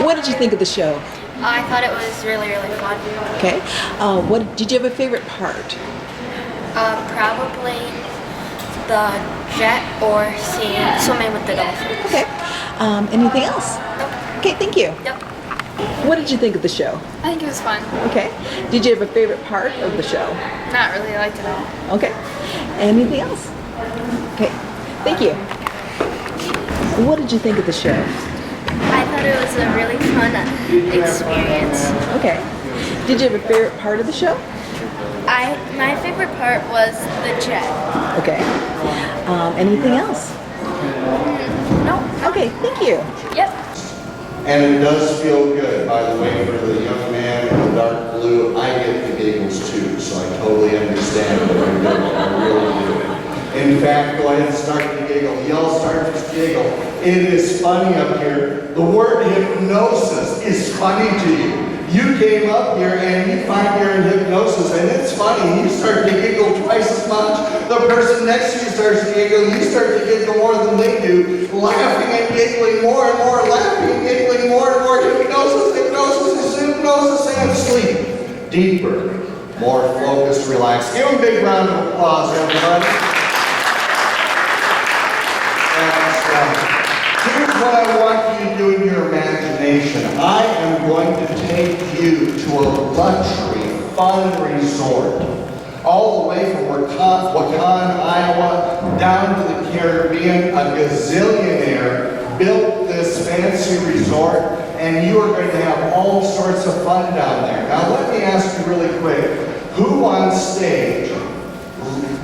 What did you think of the show? I thought it was really, really fun. Okay. What did you have a favorite part? Probably the jet or swimming with the dolphins. Okay. Anything else? Nope. Okay, thank you. Yep. What did you think of the show? I think it was fun. Okay. Did you have a favorite part of the show? Not really, I liked it all. Okay. Anything else? Okay. Thank you. What did you think of the show? I thought it was a really fun experience. Okay. Did you have a favorite part of the show? My favorite part was the jet. Okay. Anything else? No. Okay, thank you. Yep. And it does feel good, by the way, for the young man in the dark blue. I get the giggles too, so I totally understand what you're doing. I really do. In fact, go ahead and start to giggle. Y'all start to giggle. It is funny up here. The word hypnosis is funny to you. You came up here and you find you're in hypnosis and it's funny. You start to giggle twice as much. The person next to you starts to giggle. You start to giggle more than they do. Laughing and giggling more and more. Laughing and giggling more and more. Hypnosis, hypnosis, hypnosis, and sleep. Deeper, more focused, relaxed. Give them a big round of applause, everybody. Here's what I want you to do in your imagination. I am going to take you to a luxury, fun resort. All the way from Waukon, Iowa, down to the Caribbean. A gazillionaire built this fancy resort, and you are going to have all sorts of fun down there. Now let me ask you really quick, who on stage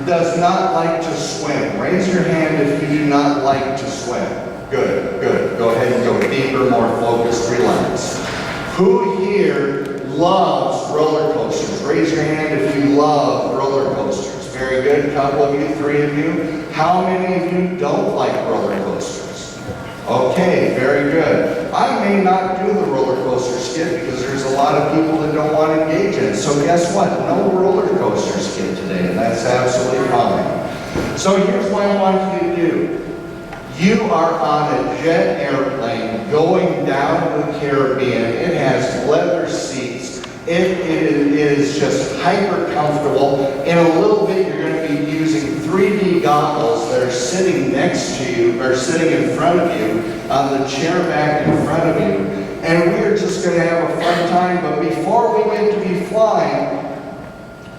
does not like to swim? Raise your hand if you do not like to swim. Good, good. Go ahead and go deeper, more focused, relax. Who here loves roller coasters? Raise your hand if you love roller coasters. Very good. A couple of you, 3 of you. How many of you don't like roller coasters? Okay, very good. I may not do the roller coaster skit because there's a lot of people that don't want to engage in it. So guess what? No roller coaster skit today, and that's absolutely fine. So here's what I want you to do. You are on a jet airplane going down to the Caribbean. It has leather seats. It is just hyper comfortable. In a little bit, you're going to be using 3D goggles that are sitting next to you, or sitting in front of you, on the chair back in front of you. And we're just going to have a fun time. But before we get to be flying,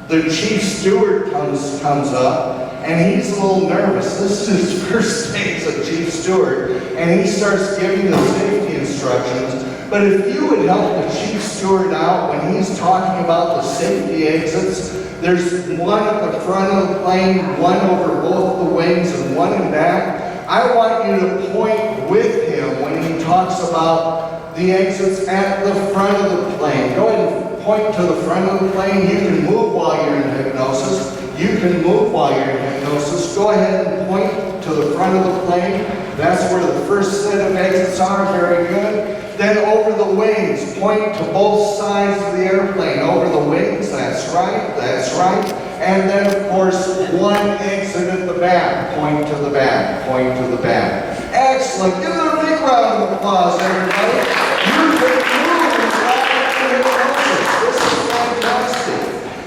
the chief steward comes up. And he's a little nervous. This is his first day as a chief steward, and he starts giving the safety instructions. But if you would help the chief steward out when he's talking about the safety exits, there's one at the front of the plane, one over both the wings, and one in back. I want you to point with him when he talks about the exits at the front of the plane. Go ahead and point to the front of the plane. You can move while you're in hypnosis. You can move while you're in hypnosis. Go ahead and point to the front of the plane. That's where the first set of exits are. Very good. Then over the wings, point to both sides of the airplane. Over the wings, that's right, that's right. And then, of course, one exit at the back. Point to the back, point to the back. Excellent. Give them a big round of applause, everybody. You can move while you're in hypnosis. This is fantastic.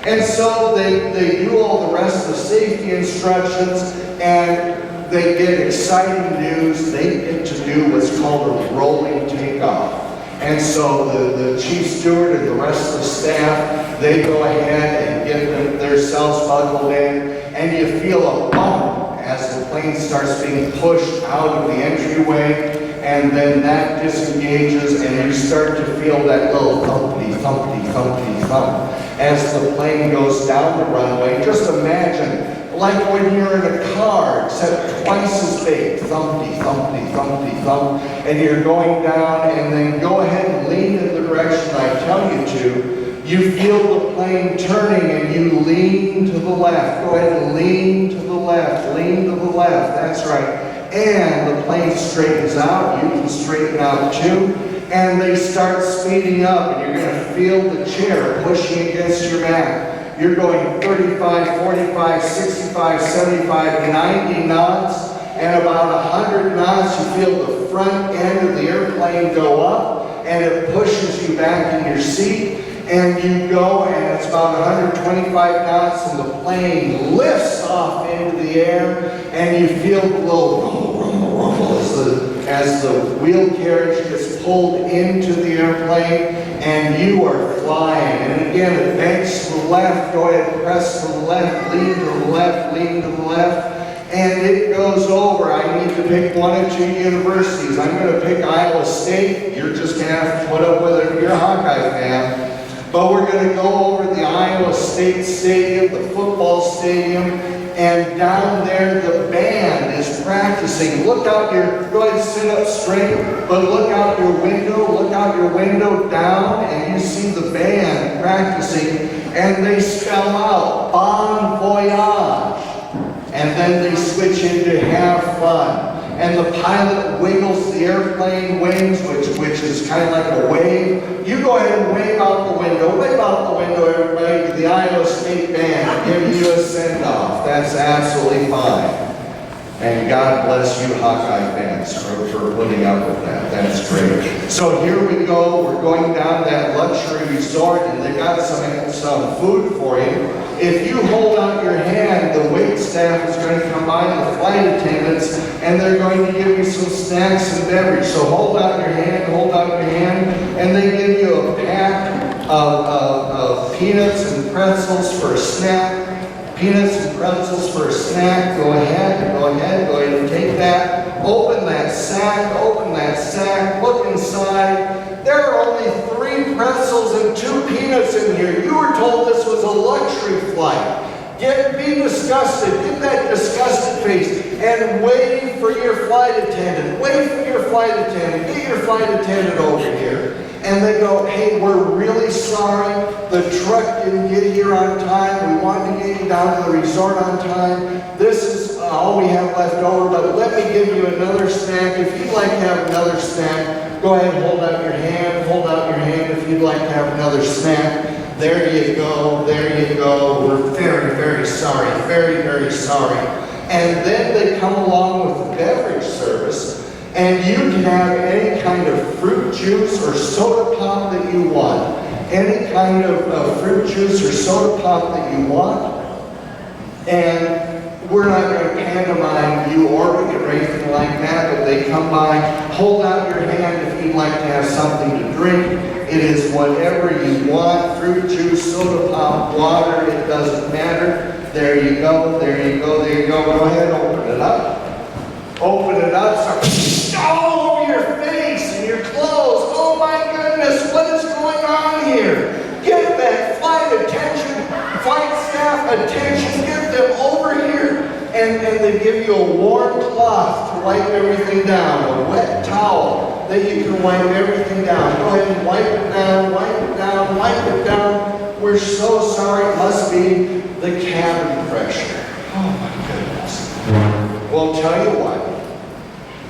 And so they do all the rest of the safety instructions, and they get exciting news. They get to do what's called a rolling takeoff. And so the chief steward and the rest of the staff, they go ahead and get themselves buckled in, and you feel a bump as the plane starts being pushed out of the entryway. And then that disengages, and you start to feel that little thumpity, thumpity, thumpity, thump as the plane goes down the runway. Just imagine, like when you're in a car, except twice as big, thumpity, thumpity, thumpity, thump, and you're going down, and then go ahead and lean in the direction I tell you to. You feel the plane turning, and you lean to the left. Go ahead and lean to the left, lean to the left, that's right. And the plane straightens out, you can straighten out too, and they start speeding up, and you're going to feel the chair pushing against your back. You're going 35, 45, 65, 75, 90 knots, and about 100 knots, you feel the front end of the airplane go up, and back in your seat, and you go, and it's about 125 knots, and the plane lifts off into the air, and you feel the little rumble, rumble, rumble as the wheel carriage gets pulled into the airplane, and you are flying. And again, it banks to the left, go ahead, press to the left, lean to the left, lean to the left, and it goes over. I need to pick one of two universities. I'm going to pick Iowa State. You're just going to have to put up with it if you're a Hawkeye fan. But we're going to go over the Iowa State Stadium, the football stadium, and down there the band is practicing. Look out your, go ahead and sit up straight, but look out your window down, and you see the band practicing, and they spell out Bon Voyage. And then they switch into have fun. And the pilot wiggles the airplane wings, which is kind of like a wave. You go ahead and wave out the window, everybody, to the Iowa State Band, give you a send-off. That's absolutely fine. And God bless you Hawkeye fans for putting up with that. That's great. So here we go. We're going down that luxury resort, and they got some food for you. If you hold out your hand, the wait staff is going to come by, the flight attendants, and they're going to give you some snacks and beverage. So hold out your hand, and they give you a pack of peanuts and pretzels for a snack. Peanuts and pretzels for a snack. Go ahead and take that. Open that sack, look inside. There are only 3 pretzels and 2 peanuts in here. You were told this was a luxury flight. Be disgusted, get that disgusted face, and wait for your flight attendant. Get your flight attendant over here. And they go, hey, we're really sorry. The truck didn't get here on time. We wanted to get you down to the resort on time. This is all we have left over, but let me give you another snack. If you'd like to have another snack, go ahead and hold out your hand if you'd like to have another snack. There you go. We're very, very sorry, very sorry. And then they come along with the beverage service, and you can have any kind of fruit juice or soda pop that you want. Any kind of fruit juice or soda pop that you want. And we're not going to pantomime you or anything like that, but they come by, hold out your hand if you'd like to have something to drink. It is whatever you want, fruit juice, soda pop, water, it doesn't matter. There you go. Go ahead, open it up. All over your face and your clothes. Oh my goodness, what is going on here? Get that flight staff attention, get them over here. And they give you a warm cloth to wipe everything down, a wet towel that you can wipe everything down. Go ahead and wipe it down. We're so sorry, it must be the cabin pressure. Oh my goodness. Well, tell you what,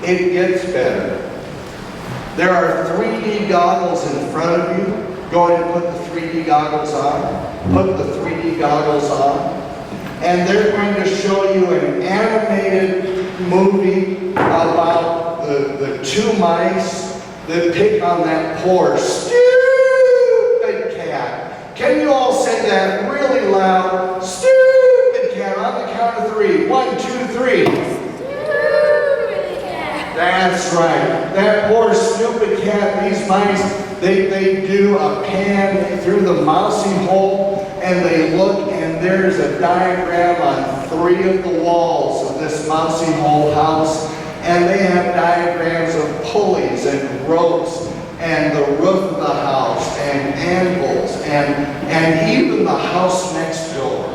it gets better. There are 3D goggles in front of you. Go ahead and put the 3D goggles on. And they're going to show you an animated movie about the 2 mice that pick on that poor, stupid cat. Can you all say that really loud? Stupid cat, on the count of 3. 1, 2, 3. Stupid cat. That's right. That poor stupid cat, these mice, they do a pan through the mousy hole, and they look, and there's a diagram on 3 of the walls of this mousy hole house, and they have diagrams of pulleys and ropes and the roof of the house and anvils and even the house next door.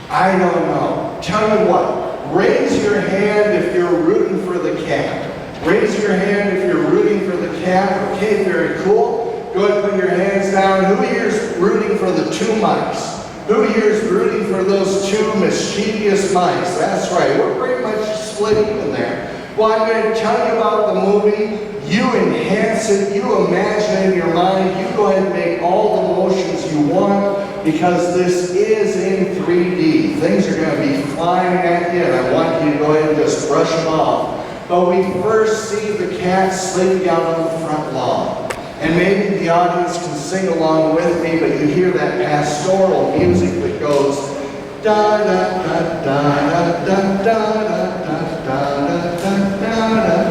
I don't know. Tell you what, raise your hand if you're rooting for the cat. Raise your hand if you're rooting for the cat. Okay, very cool. Go ahead and put your hands down. Who here is rooting for the 2 mice? Who here is rooting for those 2 mischievous mice? That's right. We're pretty much split even there. Well, I'm going to tell you about the movie. You enhance it. You imagine it in your mind. You go ahead and make all the motions you want, because this is in 3D. Things are going to be flying at you, and I want you to go ahead and just brush them off. But we first see the cat sleeping out on the front lawn. And maybe the audience can sing along with me, but you hear that pastoral music that goes da da da da da da da da da da da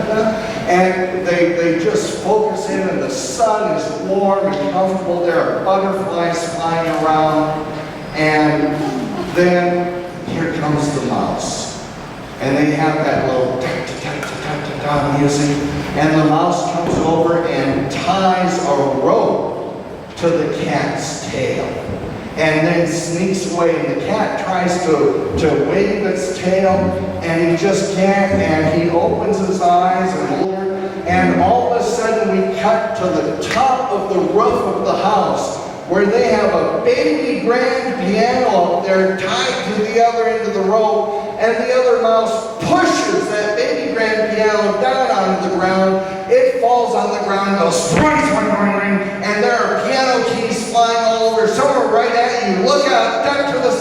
da, and they just focus in, and the sun is warm and comfortable. There are butterflies flying around, and then here comes the mouse. And they have that little da-da-da-da-da-da music, and the mouse comes over and ties a rope to the cat's tail, and then sneaks away, and the cat tries to wave its tail, and he just can't, and he opens his eyes, and all of a sudden we cut to the top of the roof of the house, where they have a baby grand piano up there tied to the other end of the rope, and the other mouse pushes that baby grand piano down onto the ground. It falls on the ground, goes swing, swing, swing, swing, and there are piano keys flying all over. Some are right at you. Look out, duck to the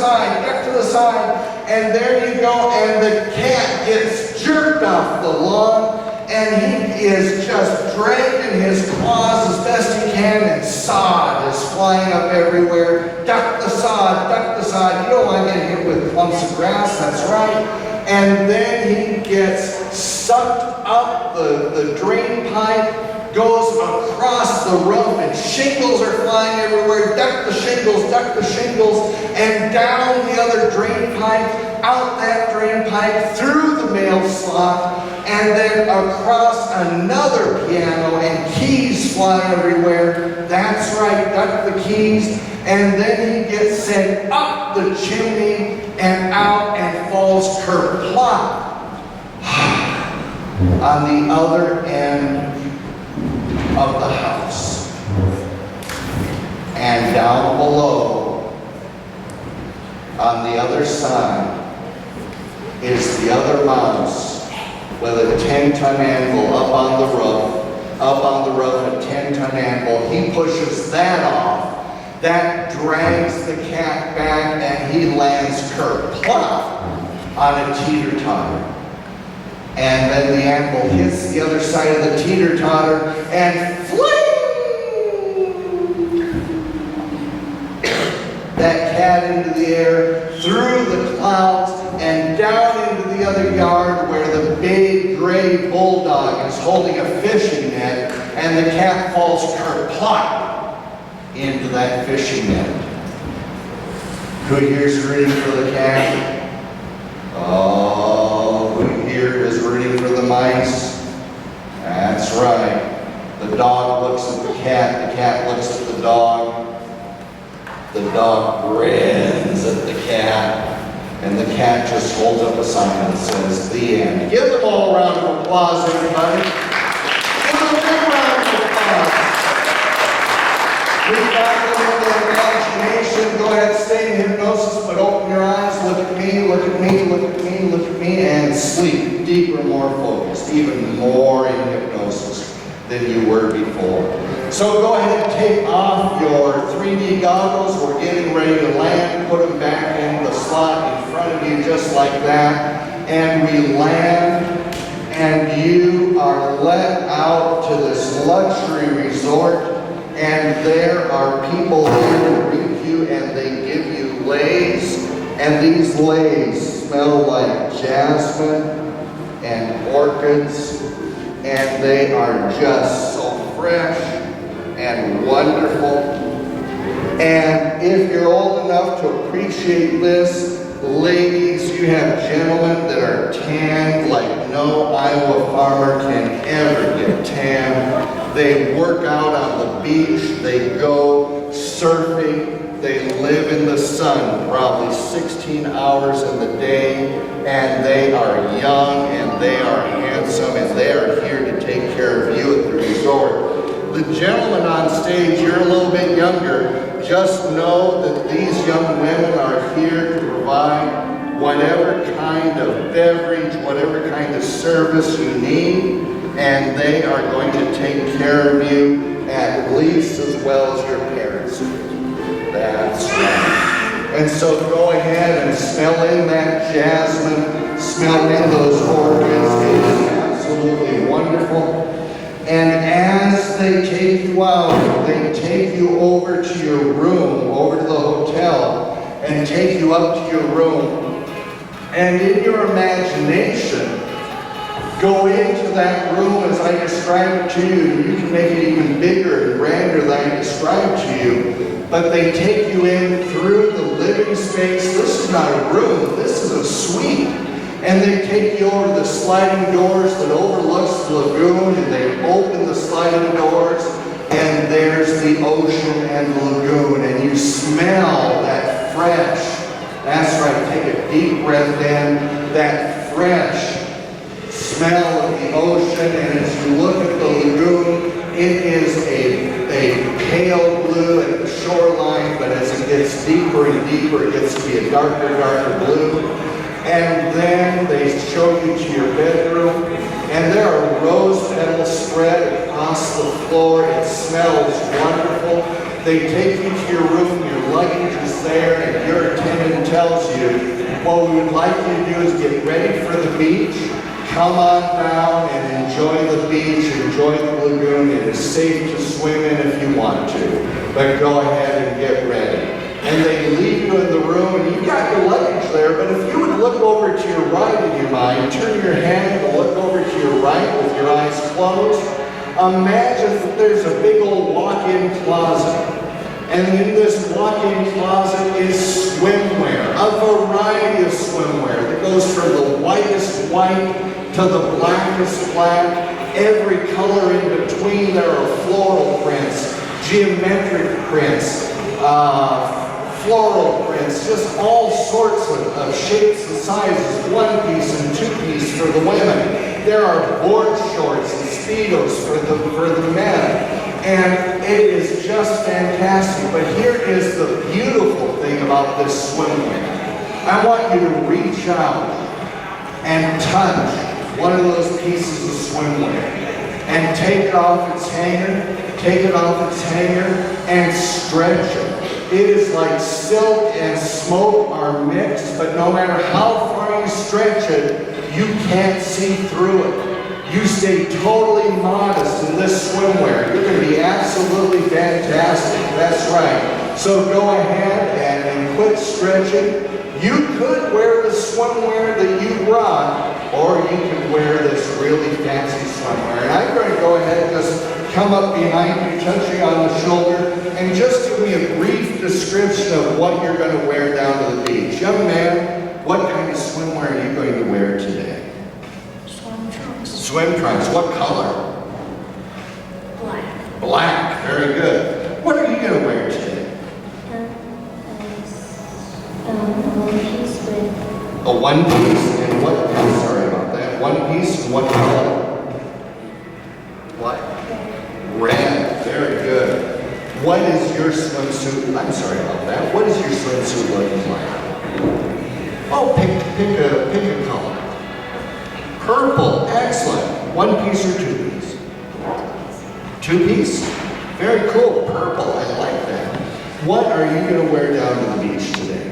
side, and there you go, and the cat gets jerked off the lawn, and he is just dragging his claws as best he can, and sod is flying up everywhere. Duck the sod, duck the sod. You don't want to get hit with clumps of grass, that's right. And then he gets sucked up the drain pipe, goes across the roof, and shingles are flying everywhere. Duck the shingles, and down the other drain pipe, out that drain pipe, through the mail slot, and then across another piano, and keys fly everywhere. That's right, duck the keys. And then he gets sent up the chimney and out and falls kerplop on the other end of the house. And down below, on the other side, is the other mouse with a 10-ton anvil up on the roof, a 10-ton anvil. He pushes that off. That drags the cat back, and he lands kerplop on a teeter-totter. And then the anvil hits the other side of the teeter-totter, and fling! That cat into the air, through the clouds, and down into the other yard where the big gray bulldog is holding a fishing net, and the cat falls kerplop into that fishing net. Who here is rooting for the cat? Oh, who here is rooting for the mice? That's right. The dog looks at the cat looks at the dog grins at the cat, and the cat just holds up a sign that says, "The end." Give them all a round of applause, everybody. Give them a big round of applause. We've got a little bit of imagination. Go ahead, stay in hypnosis, but open your eyes, look at me, and sleep. Deeper, more focused, even more in hypnosis than you were before. So go ahead and take off your 3D goggles. We're getting ready to land. Put them back in the slot in front of you just like that. And we land, and you are let out to this luxury resort. And there are people here to greet you, and they give you lays, and these lays smell like jasmine and orchids, and they are just so fresh and wonderful. And if you're old enough to appreciate this, ladies, you have gentlemen that are tanned like no Iowa farmer can ever get tanned. They work out on the beach, they go surfing, they live in the sun probably 16 hours in the day, and they are young, and they are handsome, and they are here to take care of you at the resort. The gentlemen on stage, you're a little bit younger. Just know that these young women are here to provide whatever kind of beverage, whatever kind of service you need, and they are going to take care of you at least as well as your parents do. That's right. And so go ahead and smell in that jasmine, smell in those orchids. It is absolutely wonderful. And as they take you out, they take you over to your room, over to the hotel, and take you up to your room. And in your imagination, go into that room as I describe it to you. You can make it even bigger and grander than I described to you. But they take you in through the living space. This is not a room, this is a suite. And they take you over the sliding doors that overlooks the lagoon, and they open the sliding doors, and there's the ocean and the lagoon, and you smell that fresh, that's right, take a deep breath in, that fresh smell of the ocean. And as you look at the lagoon, it is a pale blue at the shoreline, but as it gets deeper and deeper, it gets to be a darker, darker blue. And then they show you to your bedroom, and there are rose petals spread across the floor. It smells wonderful. They take you to your room, your luggage is there, and your attendant tells you, what we would like you to do is get ready for the beach. Come on down and enjoy the beach, enjoy the lagoon. It is safe to swim in if you want to, but go ahead and get ready. And they leave you in the room, and you've got your luggage there, but if you would look over to your right in your mind, turn your head and look over to your right with your eyes closed, imagine that there's a big old walk-in closet. And in this walk-in closet is swimwear, a variety of swimwear that goes from the whitest white to the blackest black, every color in between. There are floral prints, geometric prints, floral prints, just all sorts of shapes and sizes, one piece and two piece for the women. There are board shorts and Speedos for the men. And it is just fantastic. But here is the beautiful thing about this swimwear. I want you to reach out and touch one of those pieces of swimwear and take it off its hanger, and stretch it. It is like silk and smoke are mixed, but no matter how far you stretch it, you can't see through it. You stay totally modest in this swimwear. You're going to be absolutely fantastic. That's right. So go ahead and quit stretching. You could wear the swimwear that you brought, or you could wear this really fancy swimwear. And I'm going to go ahead and just come up behind you, touch you on the shoulder, and just give me a brief description of what you're going to wear down to the beach. Young man, what kind of swimwear are you going to wear today? Swim trunks. Swim trunks. What color? Black. Black. Very good. What are you going to wear today? One piece with. A one piece and what? Sorry about that. One piece and what color? What? Red. Very good. What is your swimsuit? I'm sorry about that. What is your swimsuit looking like? Oh, pick a color. Purple. Excellent. One piece or two piece? Two piece. Very cool. Purple. I like that. What are you going to wear down to the beach today?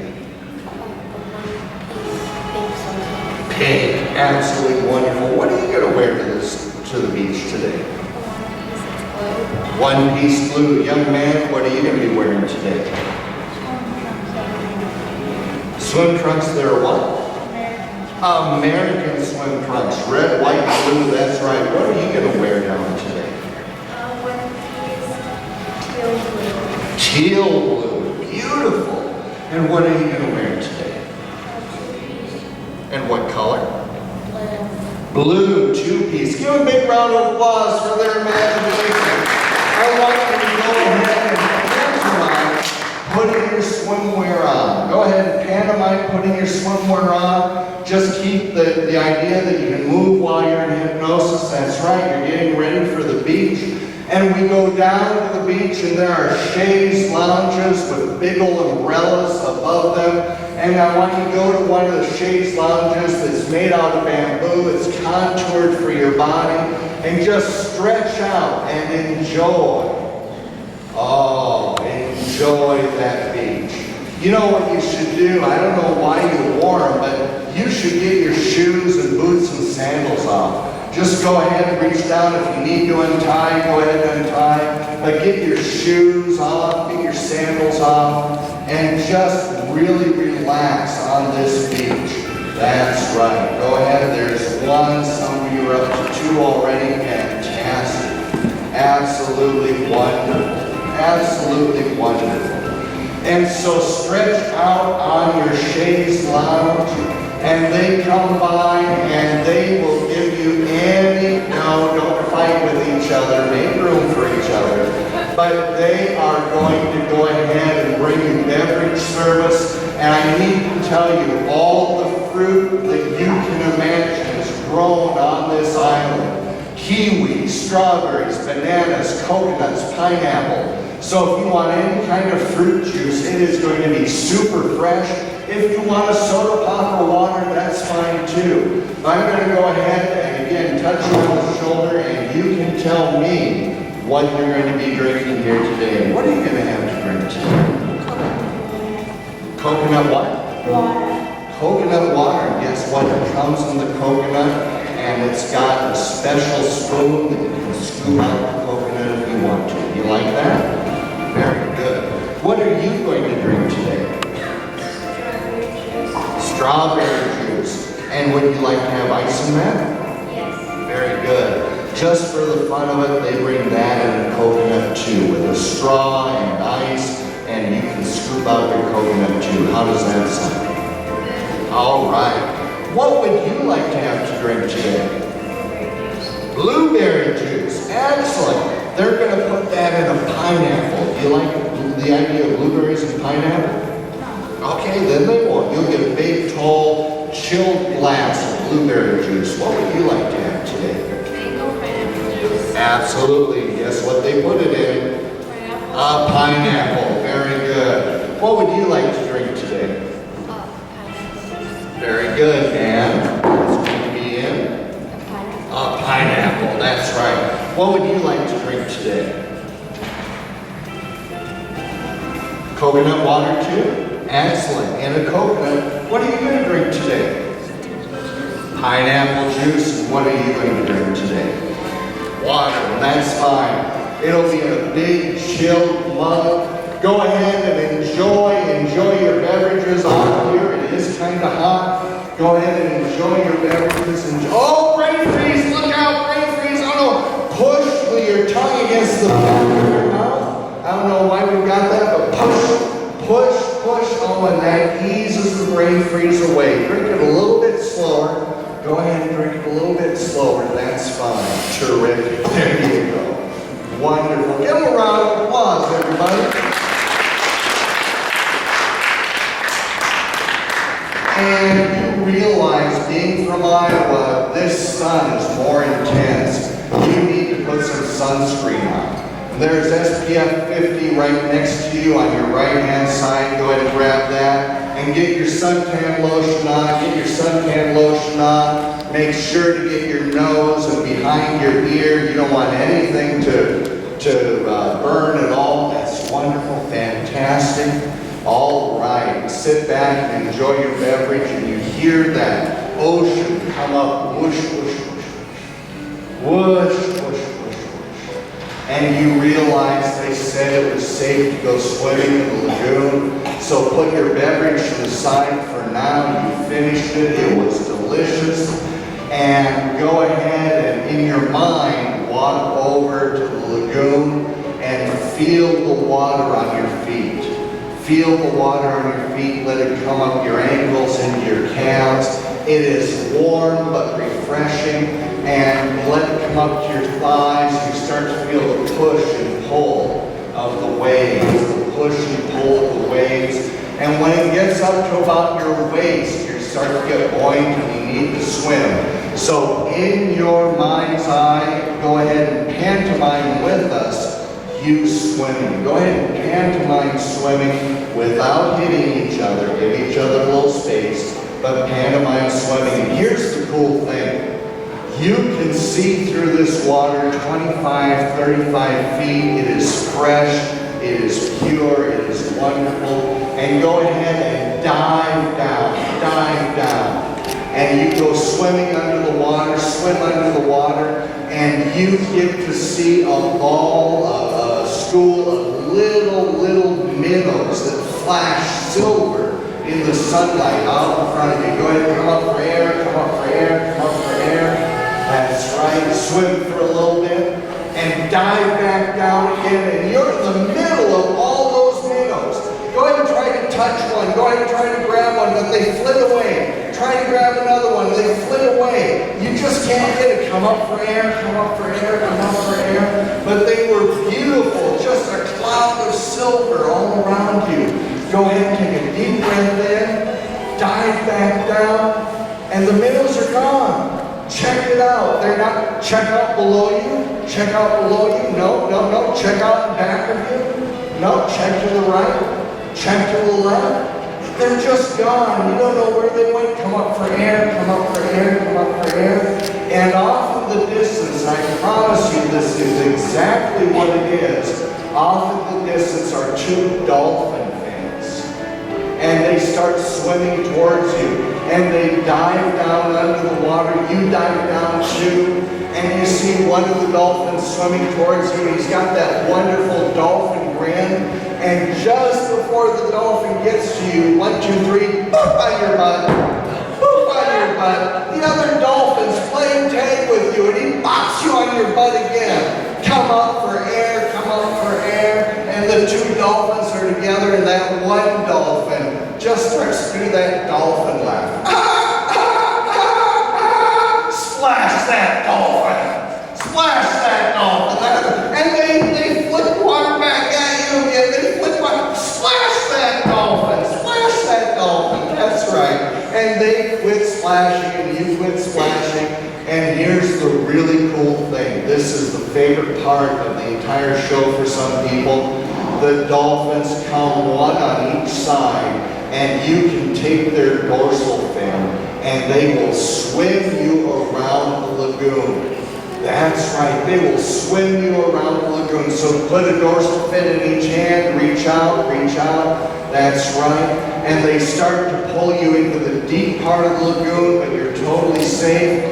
Pink. Absolutely wonderful. What are you going to wear to the beach today? One piece blue. Young man, what are you going to be wearing today? Swim trunks. They're what? American swim trunks. Red, white, blue. That's right. What are you going to wear down today? Teal blue. Beautiful. And what are you going to wear today? And what color? Blue, two-piece. Give a big round of applause for their imagination. I want you to go ahead and pantomime putting your swimwear on. Go ahead and pantomime putting your swimwear on. Just keep the idea that you can move while you're in hypnosis. That's right, you're getting ready for the beach. And we go down to the beach, and there are chaise lounges with big old umbrellas above them. And I want you to go to one of the chaise lounges that's made out of bamboo. It's contoured for your body. And just stretch out and enjoy. Oh, enjoy that beach. You know what you should do? I don't know why you wore them, but you should get your shoes and boots and sandals off. Just go ahead and reach down. If you need to untie, go ahead and untie. But get your shoes off, get your sandals off, and just really relax on this beach. That's right. Go ahead. There's one. Some of you are up to 2 already. Fantastic. Absolutely wonderful. Absolutely wonderful. And so stretch out on your chaise lounge, and they come by and they will give you any, no, don't fight with each other, make room for each other, but they are going to go ahead and bring you beverage service. And I need to tell you, all the fruit that you can imagine is grown on this island. Kiwi, strawberries, bananas, coconuts, pineapple. So if you want any kind of fruit juice, it is going to be super fresh. If you want a soda pop or water, that's fine too. I'm going to go ahead and again touch you on the shoulder, and you can tell me what you're going to be drinking here today. What are you going to have to drink today? Coconut what? Water. Coconut water. Guess what? It comes in the coconut, and it's got a special spoon that you can scoop out the coconut if you want to. You like that? Very good. What are you going to drink today? Strawberry juice. And would you like to have ice in that? Yes. Very good. Just for the fun of it, they bring that in a coconut too, with a straw and ice, and you can scoop out your coconut too. How does that sound? All right. What would you like to have to drink today? Blueberry juice. Excellent. They're going to put that in a pineapple. Do you like the idea of blueberries and pineapple? Okay, then they won't. You'll get a big, tall, chilled glass of blueberry juice. What would you like to have today? Mango pineapple juice. Absolutely. Guess what they put it in? Pineapple. A pineapple. Very good. What would you like to drink today? Pineapple. Very good, Dan. What's going to be in? A pineapple. That's right. What would you like to drink today? Coconut water too? Excellent. And a coconut. What are you going to drink today? Pineapple juice. What are you going to drink today? Water. That's fine. It'll be in a big chilled mug. Go ahead and enjoy your beverages out here. It is kind of hot. Go ahead and enjoy your beverages. Oh, brain freeze! Look out, brain freeze! Oh no! Push with your tongue against the back of your mouth. I don't know why we got that, but push, push, push. Oh, and that eases the brain freeze away. Drink it a little bit slower. Go ahead and drink it a little bit slower. That's fine. Terrific. There you go. Wonderful. Give them a round of applause, everybody. And you realize, being from Iowa, this sun is more intense. You need to put some sunscreen on. There's SPF 50 right next to you on your right-hand side. Go ahead and grab that and get your suntan lotion on. Get your suntan lotion on. Make sure to get your nose and behind your ear. You don't want anything to burn at all. That's wonderful, fantastic. All right, sit back and enjoy your beverage, and you hear that ocean come up, whoosh, whoosh, whoosh, whoosh, whoosh, whoosh, whoosh. And you realize they said it was safe to go swimming in the lagoon, so put your beverage to the side for now. You finished it, it was delicious, and go ahead and in your mind walk over to the lagoon and feel the water on your feet. Feel the water on your feet, let it come up your ankles into your calves. It is warm but refreshing, and let it come up to your thighs. You start to feel the push and pull of the waves, the push and pull of the waves. And when it gets up to about your waist, you start to get buoyant and you need to swim. So in your mind's eye, go ahead and pantomime with us. You swimming. Go ahead and pantomime swimming without hitting each other. Give each other a little space, but pantomime swimming. And here's the cool thing. You can see through this water 25, 35 feet. It is fresh. It is pure. It is wonderful. And go ahead and dive down. Dive down. And you go swimming under the water, swim under the water, and you get to see a school of little minnows that flash silver in the sunlight out in front of you. Go ahead and come up for air, come up for air, come up for air. That's right. Swim for a little bit and dive back down again, and you're in the middle of all those minnows. Go ahead and try to touch one. Go ahead and try to grab one, but they flit away. Try to grab another one, they flit away. You just can't get it. Come up for air, come up for air, come up for air. But they were beautiful, just a cloud of silver all around you. Go ahead and take a deep breath in, dive back down, and the minnows are gone. Check it out. They're not, check out below you, check out below you. No, no, no. Check out in back of you. No, check to the right, check to the left. They're just gone. You don't know where they went. Come up for air, come up for air, come up for air. And off in the distance, I promise you this is exactly what it is. Off in the distance are two dolphin fins. And they start swimming towards you. And they dive down under the water. You dive down too. And you see one of the dolphins swimming towards you. He's got that wonderful dolphin grin. And just before the dolphin gets to you, 1, 2, 3, boop on your butt, boop on your butt. The other dolphin's playing tag with you, and he bops you on your butt again. Come up for air, come up for air. And the two dolphins are together, and that one dolphin just starts to do that dolphin laugh. Splash that dolphin! Splash that dolphin! And they flip water back at you again. They flip water. Splash that dolphin! Splash that dolphin! That's right. And they quit splashing and you quit splashing. And here's the really cool thing. This is the favorite part of the entire show for some people. The dolphins come one on each side, and you can take their dorsal fin and they will swim you around the lagoon. That's right, they will swim you around the lagoon. So put a dorsal fin in each hand, reach out, reach out. That's right. And they start to pull you into the deep part of the lagoon, but you're totally safe.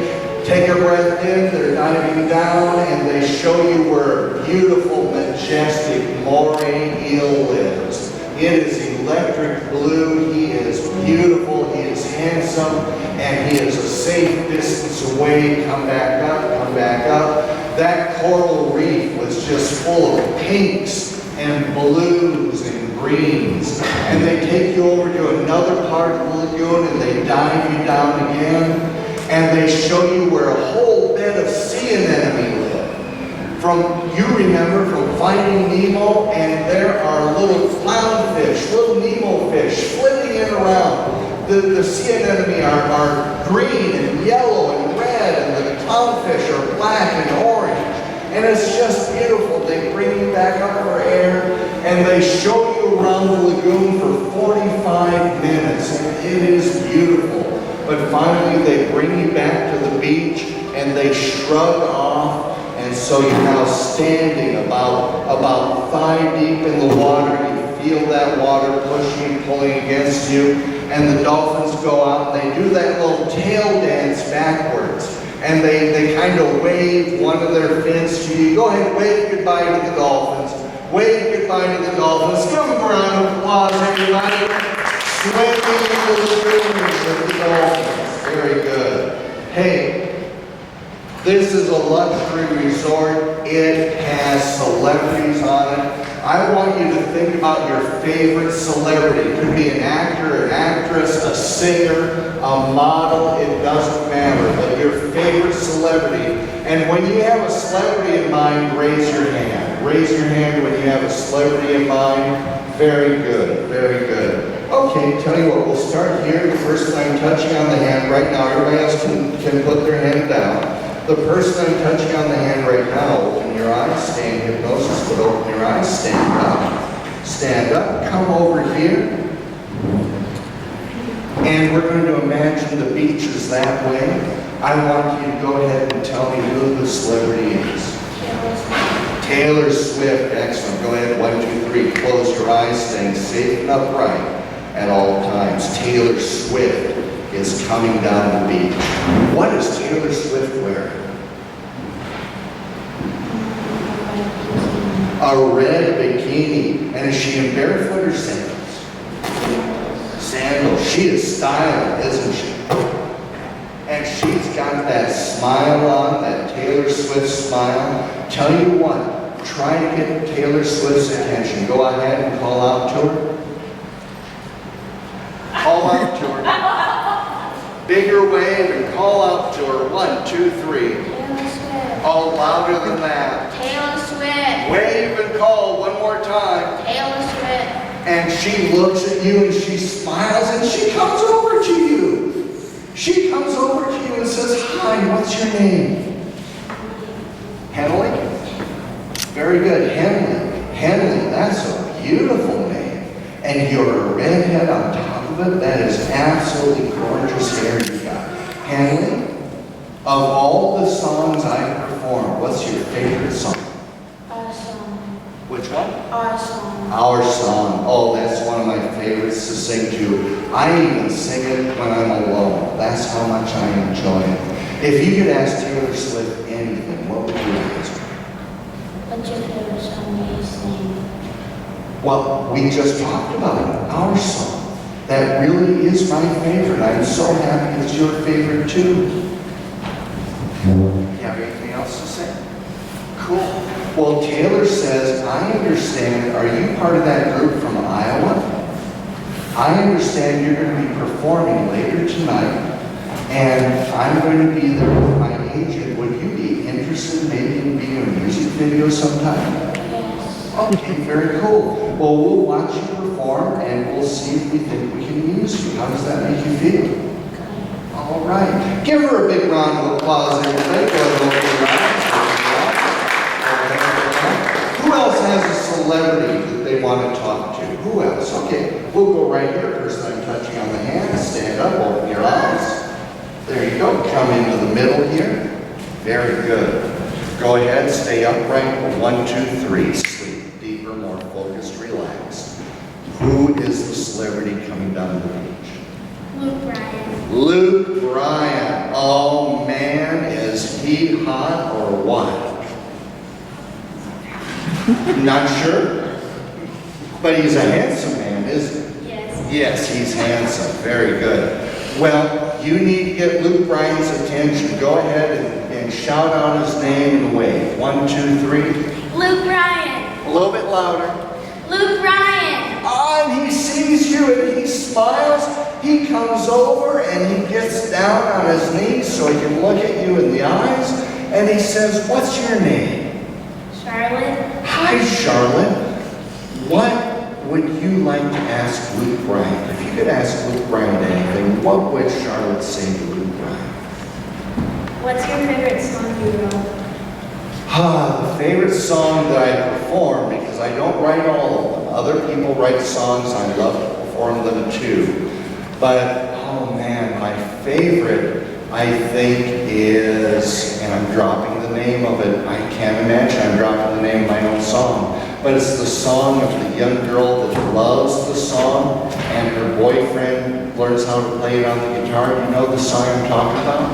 Take a breath in, they're diving down, and they show you where a beautiful, majestic moray eel lives. It is electric blue, he is beautiful, he is handsome, and he is a safe distance away. Come back up, come back up. That coral reef was just full of pinks and blues and greens. And they take you over to another part of the lagoon and they dive you down again. And they show you where a whole bed of sea anemone live. You remember from Finding Nemo, and there are little clownfish, little Nemo fish flitting in around. The sea anemone are green and yellow and red, and the clownfish are black and orange. And it's just beautiful. They bring you back up for air, and they show you around the lagoon for 45 minutes. And it is beautiful. But finally, they bring you back to the beach, and they shrug off. And so you're now standing about thigh deep in the water. You feel that water pushing and pulling against you. And the dolphins go out and they do that little tail dance backwards. And they kind of wave one of their fins to you. Go ahead, wave goodbye to the dolphins. Wave goodbye to the dolphins. Give them a round of applause, everybody. Swimming in the lagoons of the dolphins. Very good. Hey. This is a luxury resort. It has celebrities on it. I want you to think about your favorite celebrity. It could be an actor, an actress, a singer, a model, it doesn't matter, but your favorite celebrity. And when you have a celebrity in mind, raise your hand. Raise your hand when you have a celebrity in mind. Very good, very good. Okay, tell you what, we'll start here. The person I'm touching on the hand right now, everybody else can put their hand down. The person I'm touching on the hand right now, open your eyes, stay in hypnosis, but open your eyes, stand up. Stand up, come over here. And we're going to imagine the beach is that way. I want you to go ahead and tell me who the celebrity is. Taylor Swift, excellent. Go ahead, 1, 2, 3, close your eyes, staying safe and upright at all times. Taylor Swift. is coming down the beach. What is Taylor Swift wearing? A red bikini. And is she in barefoot or sandals? Sandals. She is styling, isn't she? And she's got that smile on, that Taylor Swift smile. Tell you what, try to get Taylor Swift's attention. Go ahead and call out to her. Call out to her. Bigger wave and call out to her. 1, 2, 3. Taylor Swift. Oh, louder than that. Taylor Swift. Wave and call one more time. Taylor Swift. And she looks at you and she smiles and she comes over to you. She comes over to you and says, "Hi, what's your name?" Henley? Very good, Henley. Henley, that's a beautiful name. And you're a redhead on top of it. That is absolutely gorgeous hair you got. Henley, of all the songs I performed, what's your favorite song? Our song. Which one? Our song. Our Song. Oh, that's one of my favorites to sing to. I even sing it when I'm alone. That's how much I enjoy it. If you could ask Taylor Swift anything, what would you ask her? What's your favorite song that you sing? Well, we just talked about it. Our Song. That really is my favorite. I'm so happy it's your favorite too. You have anything else to say? Cool. Well, Taylor says, I understand, are you part of that group from Iowa? I understand you're going to be performing later tonight, and I'm going to be there with my agent. Would you be interested maybe in being in a music video sometime? Yes. Okay, very cool. Well, we'll watch you perform, and we'll see if we think we can use you. How does that make you feel? All right. Give her a big round of applause, everybody. Go ahead and open your eyes. Who else has a celebrity that they want to talk to? Who else? Okay, we'll go right here. Person I'm touching on the hand. Stand up, open your eyes. There you go. Come into the middle here. Very good. Go ahead, stay upright. 1, 2, 3. Sleep deeper, more focused, relaxed. Who is the celebrity coming down the beach? Luke Bryan. Luke Bryan. Oh man, is he hot or what? Not sure, but he's a handsome man, isn't he? Yes. Yes, he's handsome. Very good. Well, you need to get Luke Bryan's attention. Go ahead and shout out his name and wave. 1, 2, 3. Luke Bryan. A little bit louder. Luke Bryan. Ah, and he sees you and he smiles. He comes over and he gets down on his knees so he can look at you in the eyes. And he says, "What's your name?" Charlotte. Hi, Charlotte. What would you like to ask Luke Bryan? If you could ask Luke Bryan anything, what would Charlotte say to Luke Bryan? What's your favorite song you wrote? The favorite song that I perform, because I don't write all of them. Other people write songs, I love to perform them too. But, oh man, my favorite, I think, is, and I'm dropping the name of it, I can't imagine I'm dropping the name of my own song, but it's the song of the young girl that loves the song, and her boyfriend learns how to play it on the guitar. Do you know the song I'm talking about?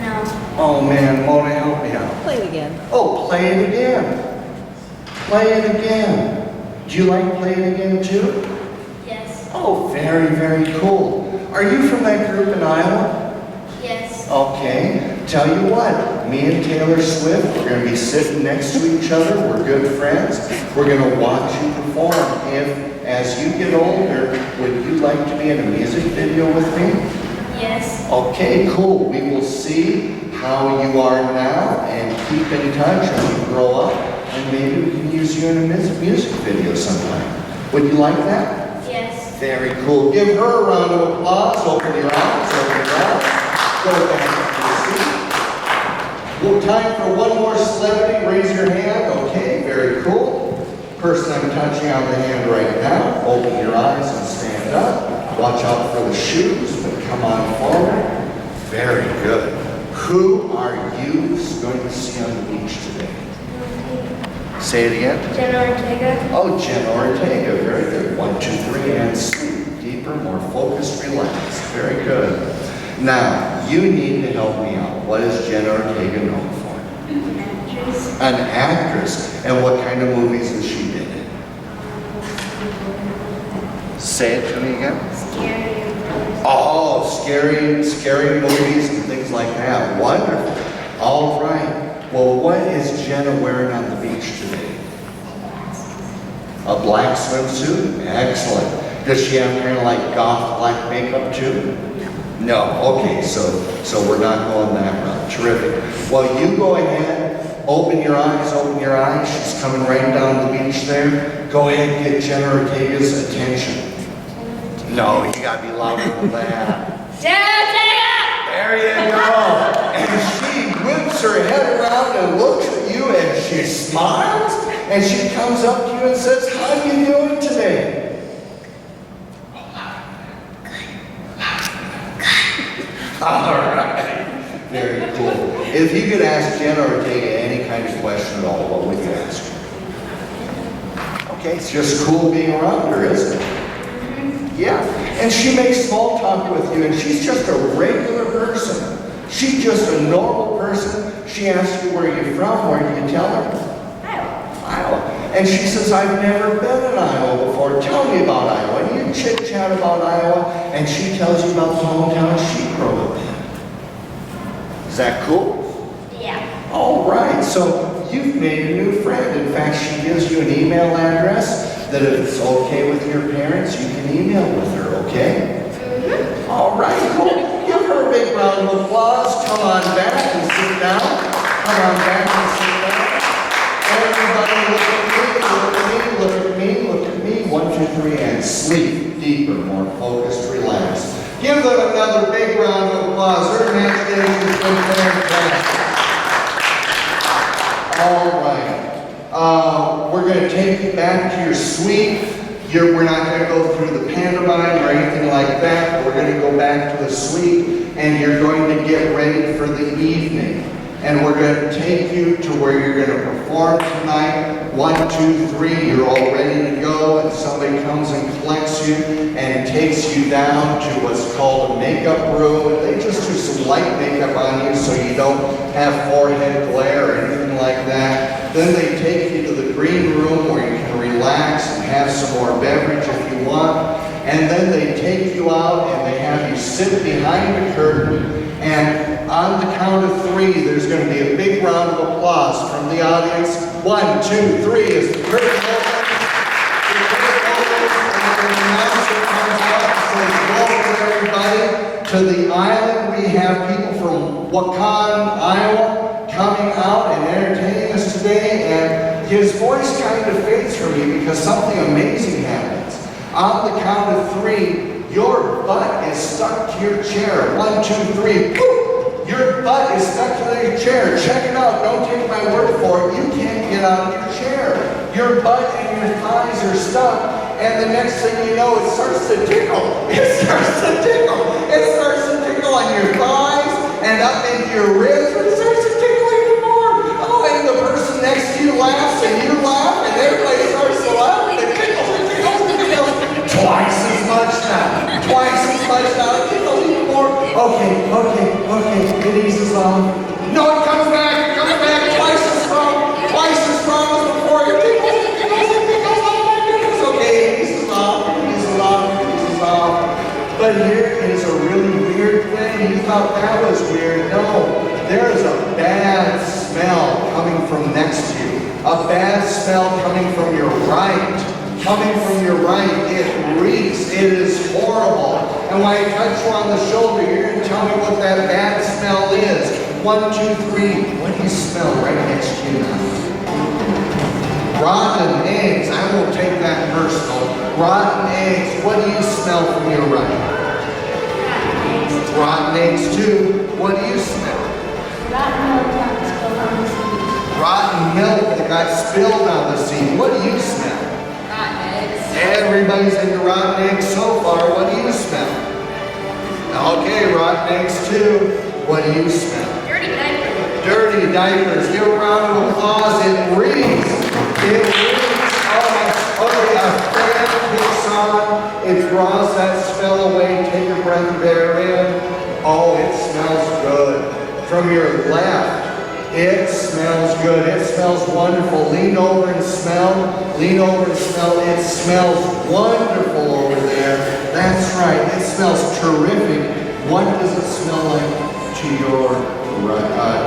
No. Oh man, Mona, help me out. Play it again. Oh, play it again. Play it again. Do you like Play It Again too? Yes. Oh, very, very cool. Are you from that group in Iowa? Yes. Okay, tell you what, me and Taylor Swift, we're going to be sitting next to each other. We're good friends. We're going to watch you perform. If, as you get older, would you like to be in a music video with me? Yes. Okay, cool. We will see how you are now and keep in touch as you grow up, and maybe we can use you in a music video sometime. Would you like that? Yes. Very cool. Give her a round of applause. Open your eyes, open your eyes. Go back to your seat. Well, time for one more celebrity. Raise your hand. Okay, very cool. Person I'm touching on the hand right now, open your eyes and stand up. Watch out for the shoes, but come on forward. Very good. Who are you going to see on the beach today? Say it again. Jenna Ortega. Oh, Jenna Ortega. Very good. 1, 2, 3, and sleep deeper, more focused, relaxed. Very good. Now, you need to help me out. What is Jenna Ortega known for? An actress. And what kind of movies has she been in? Say it to me again. Scary. Oh, scary movies and things like that. Wonderful. All right. Well, what is Jenna wearing on the beach today? A black swimsuit? Excellent. Does she have kind of like goth black makeup too? No. Okay, so we're not going that route. Terrific. Well, you go ahead, open your eyes, open your eyes. She's coming right down the beach there. Go ahead and get Jenna Ortega's attention. No, you gotta be louder than that. There you go. And she whips her head around and looks at you and she smiles and she comes up to you and says, how you doing today? All right. Very cool. If you could ask Jenna Ortega any kind of question at all, what would you ask her? Okay, it's just cool being around her, isn't it? Yeah. And she makes small talk with you, and she's just a regular person. She's just a normal person. She asks you where you're from. Where do you tell her? Iowa. And she says, I've never been in Iowa before. Tell me about Iowa. And you chit-chat about Iowa, and she tells you about the hometown she grew up in. Is that cool? Yeah. All right. So you've made a new friend. In fact, she gives you an email address that if it's okay with your parents, you can email with her, okay? Mm-hmm. All right, cool. Give her a big round of applause. Come on back and sit down. Come on back and sit down. Everybody look at me, look at me, look at me, look at me. 1, 2, 3, and sleep deeper, more focused, relaxed. Give them another big round of applause. Her imagination has been fantastic. All right. We're going to take you back to your suite. We're not going to go through the pantomime or anything like that. But we're going to go back to the suite, and you're going to get ready for the evening. And we're going to take you to where you're going to perform tonight. 1, 2, 3, you're all ready to go, and somebody comes and collects you and takes you down to what's called a makeup room. And they just do some light makeup on you so you don't have forehead glare or anything like that. Then they take you to the green room where you can relax and have some more beverage if you want. And then they take you out and they have you sit behind the curtain. And on the count of 3, there's going to be a big round of applause from the audience. 1, 2, 3 as the curtain opens. The curtain opens and the announcer comes up and says, welcome everybody to the island. We have people from Waukon, Iowa coming out and entertaining us today. And his voice kind of fades from you because something amazing happens. On the count of 3, your butt is stuck to your chair. 1, 2, 3, boop! Your butt is stuck to your chair. Check it out. Don't take my word for it. You can't get out of your chair. Your butt and your thighs are stuck. And the next thing you know, it starts to tickle. It starts to tickle. It starts to tickle on your thighs and up into your ribs. It starts to tickle even more. Oh, and the person next to you laughs and you laugh and everybody starts to laugh. It tickles, it tickles, it tickles. Twice as much now. Twice as much now. It tickles even more. Okay. It eases off. No, it comes back. Twice as strong as before. It tickles. Oh my goodness. Okay, it eases off. But here is a really weird thing. You thought that was weird. No, there is a bad smell coming from next to you. A bad smell coming from your right. It reeks. It is horrible. And when I touch you on the shoulder, you're going to tell me what that bad smell is. 1, 2, 3. What do you smell right next to you now? Rotten eggs. I won't take that personal. Rotten eggs. What do you smell from your right? Rotten eggs too. What do you smell? Rotten milk that got spilled on the seat. What do you smell? Everybody's into rotten eggs so far. What do you smell? Okay, rotten eggs too. What do you smell? Dirty diapers. Give a round of applause. It reeks. Okay, a fan kicks on. It draws that smell away. Take a breath there in. Oh, it smells good. From your left, it smells good. It smells wonderful. Lean over and smell. Lean over and smell. It smells wonderful over there. That's right. It smells terrific. What does it smell like to your right?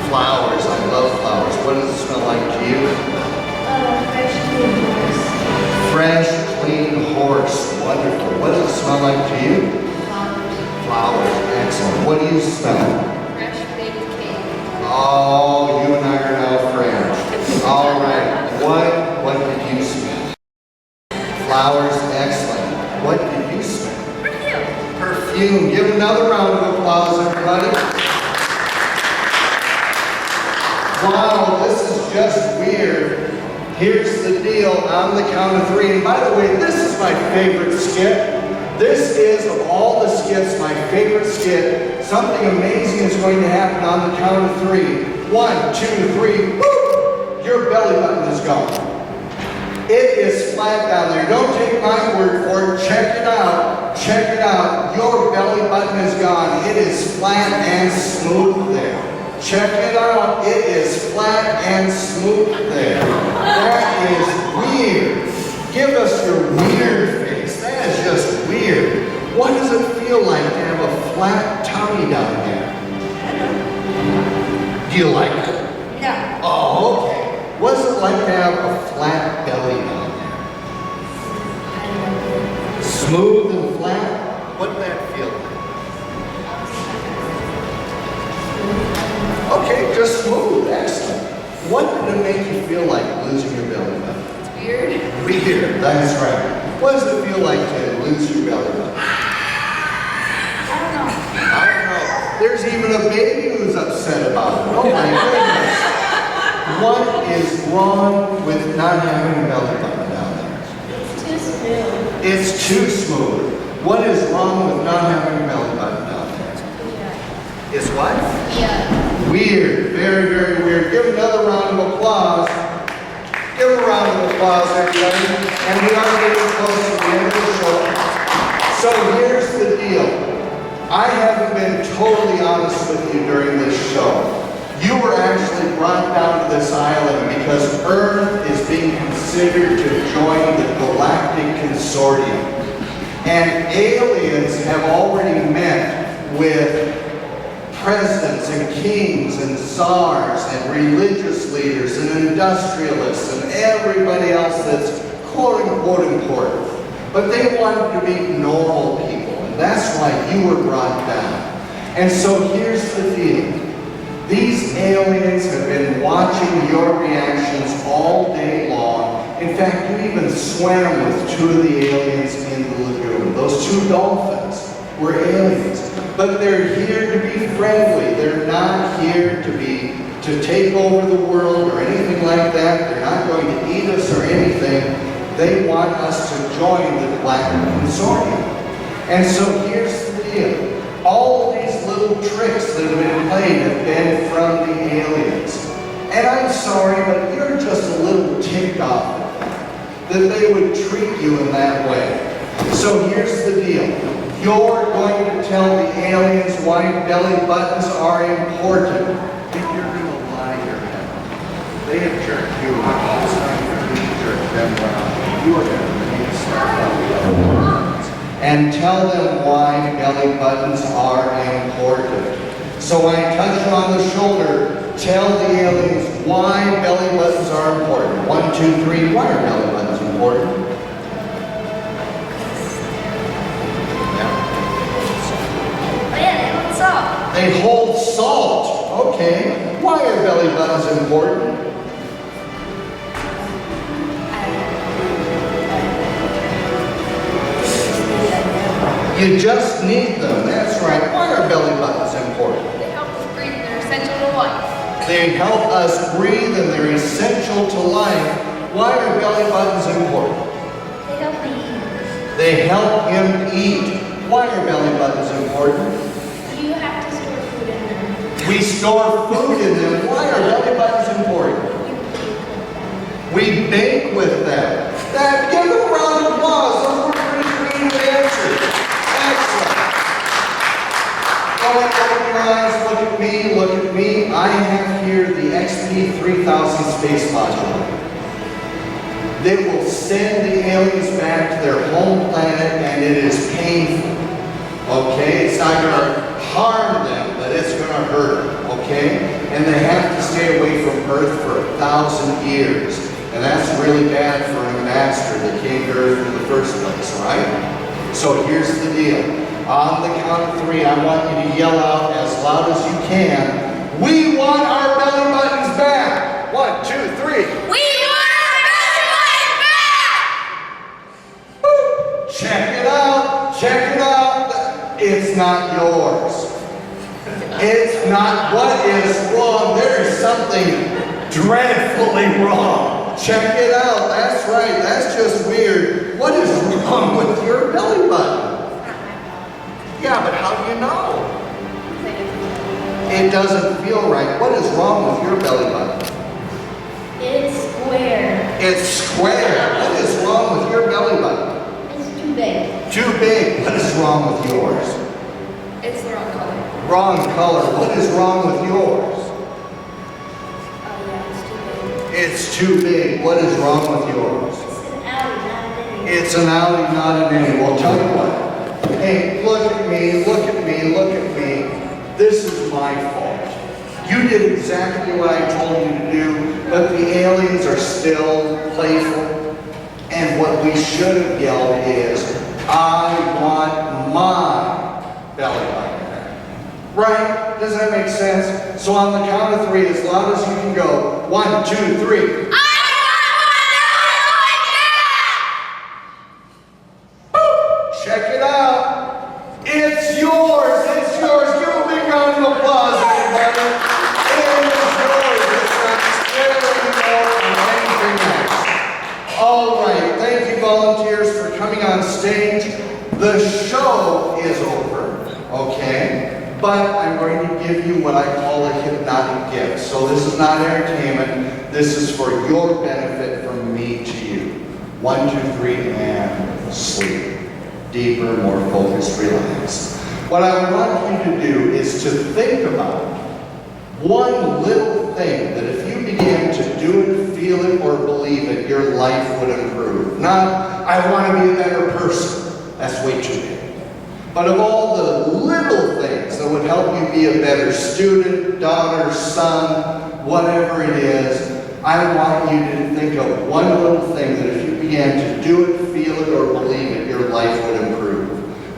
Flowers. I love flowers. What does it smell like to you? Fresh, clean horse. Fresh, clean horse. Wonderful. What does it smell like to you? Flowers. Excellent. What do you smell? Fresh baked cake. Oh, you and I are now friends. All right. What did you smell? Flowers. Excellent. What did you smell? Perfume. Perfume. Give another round of applause, everybody. Wow, this is just weird. Here's the deal, on the count of 3. And by the way, this is my favorite skit. This is, of all the skits, my favorite skit. Something amazing is going to happen on the count of 3. 1, 2, 3, whoop! Your belly button is gone. It is flat down there. Don't take my word for it. Check it out. Check it out. Your belly button is gone. It is flat and smooth there. Check it out. It is flat and smooth there. That is weird. Give us your weird face. That is just weird. What does it feel like to have a flat tummy down there? Do you like it? No. Oh, okay. What does it like to have a flat belly down there? Smooth and flat? What did that feel like? Okay, just smooth. Excellent. What did it make you feel like losing your belly button? It's weird. Weird, that's right. What does it feel like to lose your belly button? I don't know. I don't know. There's even a baby who's upset about it. Oh my goodness. What is wrong with not having a belly button down there? It's too smooth. It's too smooth. What is wrong with not having a belly button down there? Yeah. Is what? Yeah. Weird. Very, very weird. Give another round of applause. Give a round of applause, everybody. And we are getting close to the end of the show. So here's the deal. I haven't been totally honest with you during this show. You were actually brought down to this island because Earth is being considered to join the Galactic Consortium. And aliens have already met with presidents and kings and czars and religious leaders and industrialists and everybody else that's quote-unquote important. But they wanted to be normal people, and that's why you were brought down. And so here's the deal. These aliens have been watching your reactions all day long. In fact, you even swam with 2 of the aliens in the lagoon. Those 2 dolphins were aliens. But they're here to be friendly. They're not here to take over the world or anything like that. They're not going to eat us or anything. They want us to join the Galactic Consortium. And so here's the deal. All of these little tricks that have been played have been from the aliens. And I'm sorry, but you're just a little ticked off that they would treat you in that way. So here's the deal. You're going to tell the aliens why belly buttons are important. If you're going to lie your head, they have jerked you around. It's not going to jerk them around. You are going to make stuff out of belly buttons. And tell them why belly buttons are important. So when I touch you on the shoulder, tell the aliens why belly buttons are important. 1, 2, 3, why are belly buttons important? They hold salt. Okay. Why are belly buttons important? You just need them. That's right. Why are belly buttons important? They help us breathe and they're essential to life. They help us breathe and they're essential to life. Why are belly buttons important? They help me eat. They help him eat. Why are belly buttons important? You have to store food in them. We store food in them. Why are belly buttons important? We bake with them. That, give them a round of applause. Those were pretty creative answers. Excellent. eyes, look at me, look at me. I have here the XP-3000 space module. They will send the aliens back to their home planet, and it is painful. Okay? It's not going to harm them, but it's going to hurt them. Okay? And they have to stay away from Earth for 1,000 years. And that's really bad for an ambassador that came to Earth in the first place, right? So here's the deal. On the count of 3, I want you to yell out as loud as you can, "We want our belly buttons back!" 1, 2, 3. We want our belly buttons back! Woo. Check it out. Check it out. It's not yours. It's not. What is wrong? There is something dreadfully wrong. Check it out. That's right. That's just weird. What is wrong with your belly button? Yeah, but how do you know? It doesn't feel right. What is wrong with your belly button? It's square. It's square. What is wrong with your belly button? It's too big. Too big. What is wrong with yours? It's the wrong color. Wrong color. What is wrong with yours? Oh yeah, it's too big. It's too big. What is wrong with yours? It's an outie, not an innie. It's an outie, not an innie. Well, tell you what. Hey, look at me, look at me, look at me. This is my fault. You did exactly what I told you to do, but the aliens are still playful. And what we should have yelled is, "I want my belly button back." Right? Does that make sense? So on the count of 3, as loud as you can go. 1, 2, 3. Check it out. It's yours. It's yours. Give a big round of applause, everybody. It is yours. It's not scared anymore or anything else. All right. Thank you, volunteers, for coming on stage. The show is over, okay? But I'm going to give you what I call a hypnotic gift. So this is not entertainment. This is for your benefit from me to you. 1, 2, 3, and sleep. Deeper, more focused, relaxed. What I want you to do is to think about one little thing that if you began to do it, feel it, or believe it, your life would improve. Not, I want to be a better person. That's way too big. But of all the little things that would help you be a better student, daughter, son, whatever it is, I want you to think of one little thing that if you began to do it, feel it, or believe it, your life would improve.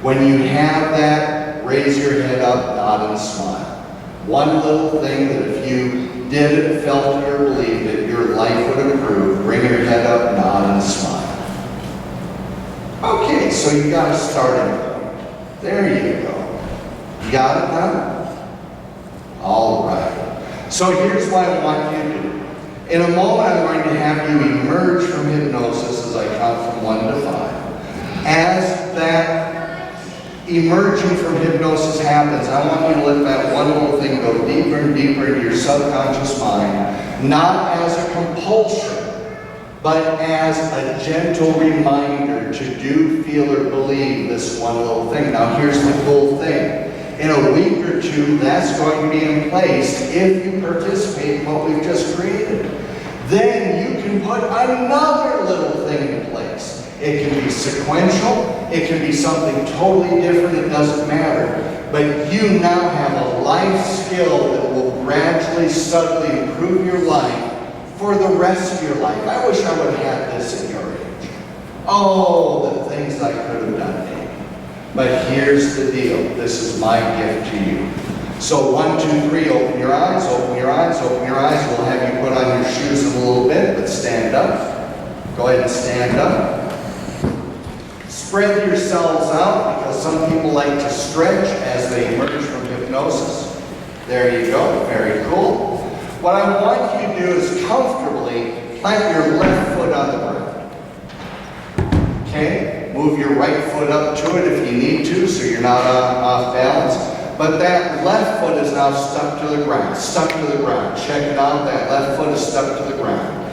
When you have that, raise your head up, nod, and smile. One little thing that if you did it, felt it, or believed it, your life would improve. Bring your head up, nod, and smile. Okay, so you got a starting point. There you go. You got it now? All right. So here's what I want you to do. In a moment, I'm going to have you emerge from hypnosis as I count from 1 to 5. As that emerging from hypnosis happens, I want you to let that one little thing go deeper and deeper into your subconscious mind, not as a compulsion, but as a gentle reminder to do, feel, or believe this one little thing. Now here's the cool thing. In a week or 2, that's going to be in place if you participate in what we've just created. Then you can put another little thing in place. It can be sequential. It can be something totally different. It doesn't matter. But you now have a life skill that will gradually, subtly improve your life for the rest of your life. I wish I would have had this at your age. Oh, the things I could have done, Dave. But here's the deal. This is my gift to you. So 1, 2, 3, open your eyes, open your eyes, open your eyes. We'll have you put on your shoes in a little bit, but stand up. Go ahead and stand up. Spread yourselves out, because some people like to stretch as they emerge from hypnosis. There you go. Very cool. What I want you to do is comfortably plant your left foot on the ground. Okay? Move your right foot up to it if you need to, so you're not off balance. But that left foot is now stuck to the ground. Stuck to the ground. Check it out. That left foot is stuck to the ground.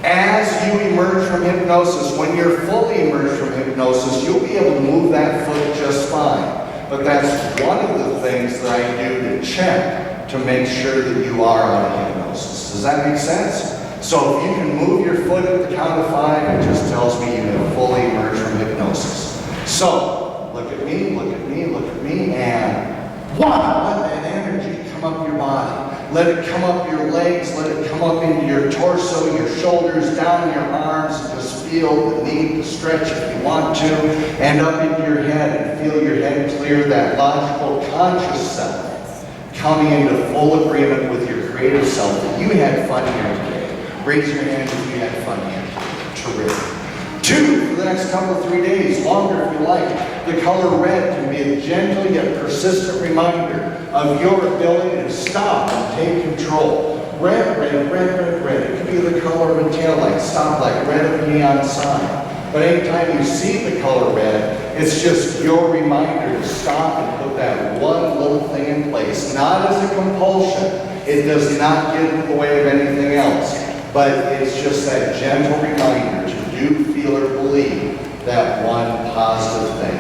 As you emerge from hypnosis, when you're fully emerged from hypnosis, you'll be able to move that foot just fine. but that's one of the things that I do to check to make sure that you are on hypnosis. Does that make sense? So if you can move your foot at the count of 5, it just tells me you have fully emerged from hypnosis. So, look at me, look at me, look at me, and 1, let that energy come up your body. Let it come up your legs, let it come up into your torso, your shoulders, down your arms, and just feel the need to stretch if you want to, and up into your head, and feel your head clear, that logical conscious self coming into full agreement with your creative self that you had fun here today. Raise your hand if you had fun here. Terrific. 2, for the next couple, 3 days, longer if you like, the color red can be a gentle yet persistent reminder of your ability to stop and take control. Red, red, red, red, red. It can be the color of a taillight, stop light, red of a neon sign. But anytime you see the color red, it's just your reminder to stop and put that one little thing in place. Not as a compulsion. It does not get in the way of anything else. But it's just that gentle reminder to do, feel, or believe that one positive thing.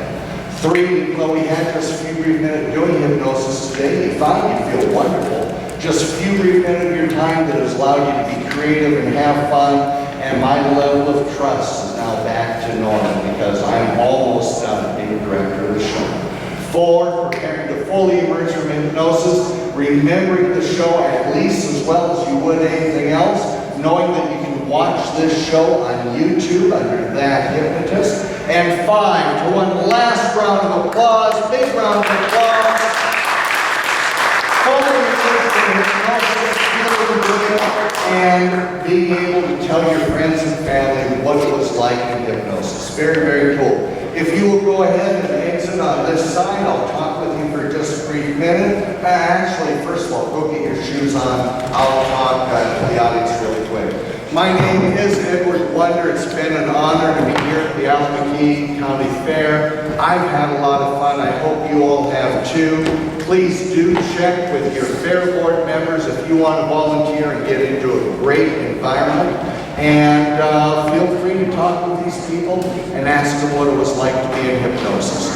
3, though we had just a few brief minutes doing hypnosis today, you found you feel wonderful. Just a few brief minutes of your time that has allowed you to be creative and have fun, and my level of trust is now back to normal because I'm almost done being director of the show. 4, preparing to fully emerge from hypnosis, remembering the show at least as well as you would anything else, knowing that you can watch this show on YouTube under That Hypnotist. And 5, to one last round of applause, big round of applause. Fully immersed in hypnosis, feeling good, and being able to tell your friends and family what it was like in hypnosis. Very, very cool. If you will go ahead and exit on this side, I'll talk with you for just a brief minute. Actually, first of all, go get your shoes on. I'll talk to the audience really quick. My name is Edward Wonder. It's been an honor to be here at the Allamakee County Fair. I've had a lot of fun. I hope you all have too. Please do check with your fair board members if you want to volunteer and get into a great environment. And feel free to talk with these people and ask them what it was like to be in hypnosis.